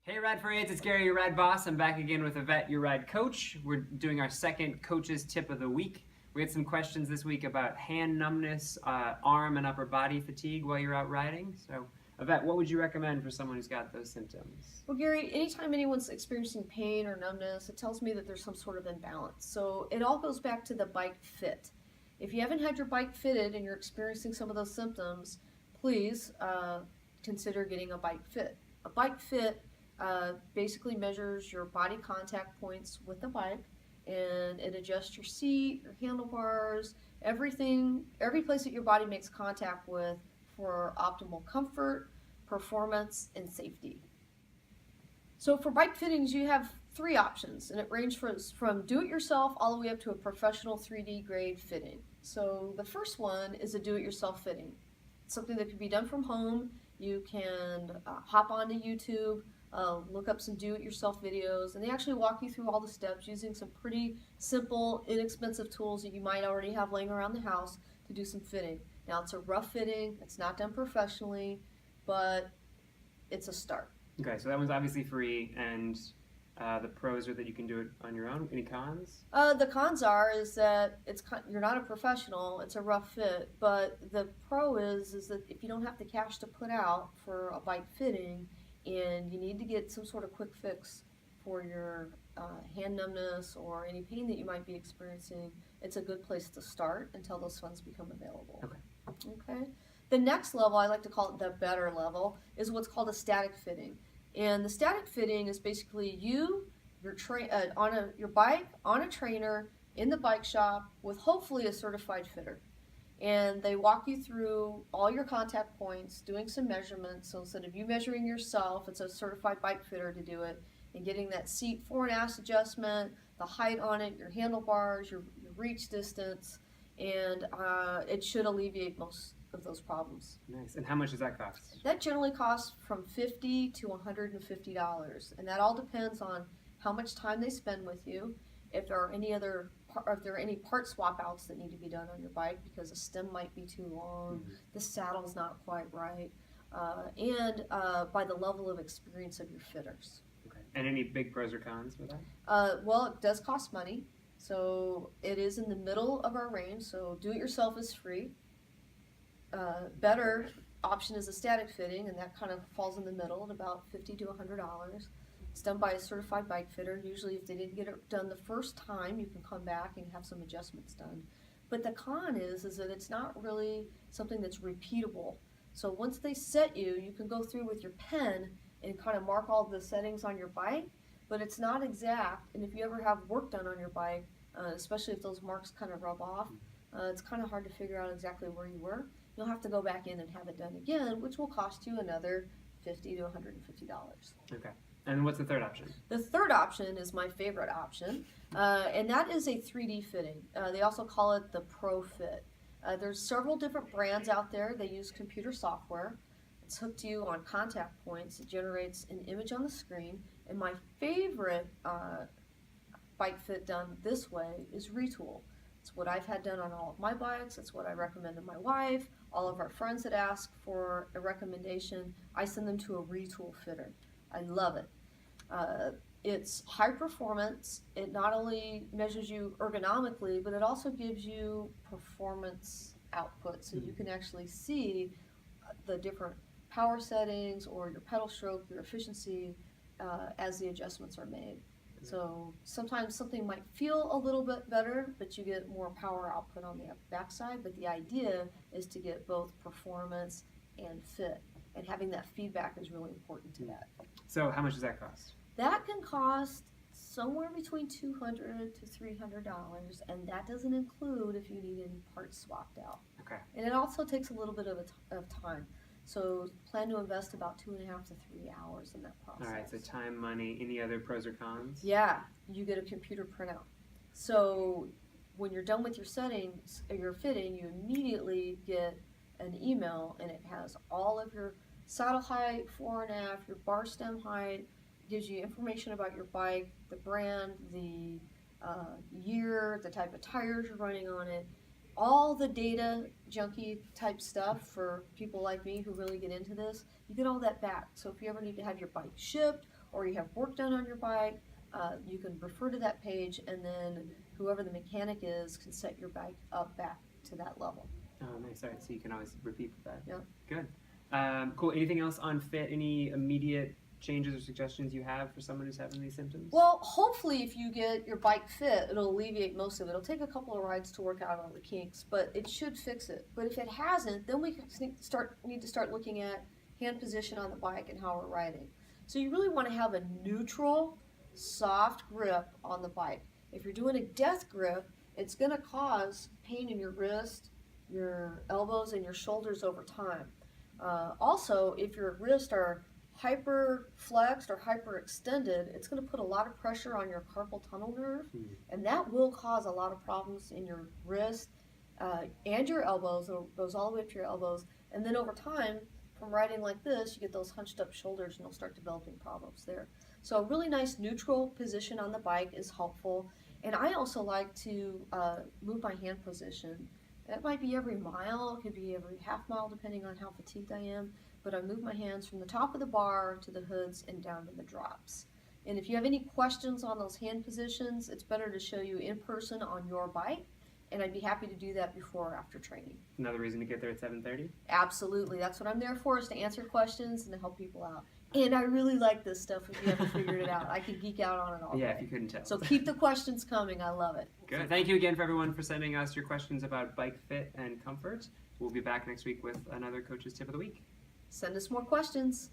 Hey Ride for Aids, it's Gary, your ride boss. I'm back again with Yvette, your ride coach. We're doing our second coach's tip of the week. We had some questions this week about hand numbness, arm and upper body fatigue while you're out riding. So Yvette, what would you recommend for someone who's got those symptoms? Well, Gary, anytime anyone's experiencing pain or numbness, it tells me that there's some sort of imbalance. So it all goes back to the bike fit. If you haven't had your bike fitted and you're experiencing some of those symptoms, please consider getting a bike fit. A bike fit basically measures your body contact points with the bike, and it adjusts your seat, your handlebars, everything, every place that your body makes contact with for optimal comfort, performance, and safety. So for bike fittings, you have three options, and it ranges from do-it-yourself all the way up to a professional 3D grade fitting. So the first one is a do-it-yourself fitting. It's something that can be done from home. You can hop onto YouTube, look up some do-it-yourself videos, and they actually walk you through all the steps using some pretty simple, inexpensive tools that you might already have laying around the house to do some fitting. Now, it's a rough fitting, it's not done professionally, but it's a start. Okay, so that one's obviously free, and the pros are that you can do it on your own. Any cons? The cons is that you're not a professional, it's a rough fit, but the pro is that if you don't have the cash to put out for a bike fitting, and you need to get some sort of quick fix for your hand numbness or any pain that you might be experiencing, it's a good place to start until those funds become available. Okay. The next level, I like to call it the better level, is what's called a static fitting. And the static fitting is basically your bike on a trainer in the bike shop with hopefully a certified fitter. And they walk you through all your contact points, doing some measurements. So instead of you measuring yourself, it's a certified bike fitter to do it, and getting that seat fore and aft adjustment, the height on it, your handlebars, your reach distance, and it should alleviate most of those problems. Nice. And how much does that cost? That generally costs from $50 to $150, and that all depends on how much time they spend with you, if there are any part swap outs that need to be done on your bike because the stem might be too long, the saddle's not quite right, and by the level of experience of your fitters. Okay. And any big pros or cons for that? Well, it does cost money, so it is in the middle of our range, so do-it-yourself is free. Better option is a static fitting, and that kind of falls in the middle at about $50 to $100. It's done by a certified bike fitter. Usually if they didn't get it done the first time, you can come back and have some adjustments done. But the con is that it's not really something that's repeatable. So once they set you, you can go through with your pen and kind of mark all the settings on your bike, but it's not exact. And if you ever have work done on your bike, especially if those marks kind of rub off, it's kind of hard to figure out exactly where you were. You'll have to go back in and have it done again, which will cost you another $50 to $150. Okay. And what's the third option? The third option is my favorite option, and that is a 3D fitting. They also call it the Pro Fit. There's several different brands out there. They use computer software. It's hooked to you on contact points. It generates an image on the screen. And my favorite bike fit done this way is Retool. It's what I've had done on all of my bikes. It's what I recommend to my wife. All of our friends that ask for a recommendation, I send them to a Retool fitter. I love it. It's high performance. It not only measures you ergonomically, but it also gives you performance output, so you can actually see the different power settings or your pedal stroke, your efficiency, as the adjustments are made. So sometimes something might feel a little bit better, but you get more power output on the backside. But the idea is to get both performance and fit, and having that feedback is really important to that. So how much does that cost? That can cost somewhere between $200 to $300, and that doesn't include if you need any parts swapped out. Okay. And it also takes a little bit of time. So plan to invest about 2.5 to 3 hours in that process. All right, so time, money, any other pros or cons? Yeah, you get a computer printout. So when you're done with your settings, or your fitting, you immediately get an email, and it has all of your saddle height, fore and aft, your bar stem height, gives you information about your bike, the brand, the year, the type of tires you're running on it, all the data junkie type stuff for people like me who really get into this. You get all that back. So if you ever need to have your bike shipped or you have work done on your bike, you can refer to that page, and then whoever the mechanic is can set your bike up back to that level. Oh, nice. All right, so you can always repeat with that. Yeah. Good. Cool. Anything else on fit? Any immediate changes or suggestions you have for someone who's having these symptoms? Well, hopefully if you get your bike fit, it'll alleviate most of it. It'll take a couple of rides to work out all the kinks, but it should fix it. But if it hasn't, then we need to start looking at hand position on the bike and how we're riding. So you really want to have a neutral, soft grip on the bike. If you're doing a death grip, it's going to cause pain in your wrist, your elbows, and your shoulders over time. Also, if your wrists are hyper flexed or hyper extended, it's going to put a lot of pressure on your carpal tunnel nerve, and that will cause a lot of problems in your wrist and your elbows. It goes all the way up to your elbows, and then over time, from riding like this, you get those hunched up shoulders, and you'll start developing problems there. So a really nice neutral position on the bike is helpful, and I also like to move my hand position. That might be every mile, it could be every half mile depending on how fatigued I am, but I move my hands from the top of the bar to the hoods and down to the drops. And if you have any questions on those hand positions, it's better to show you in person on your bike, and I'd be happy to do that before or after training. Another reason to get there at 7:30? Absolutely, that's what I'm there for, is to answer questions and to help people out. And I really like this stuff if you haven't figured it out. I could geek out on it all Yeah, day. if you couldn't tell. So keep the questions coming, I love it. Good. Thank you again for everyone for sending us your questions about bike fit and comfort. We'll be back next week with another Coach's Tip of the Week. Send us more questions.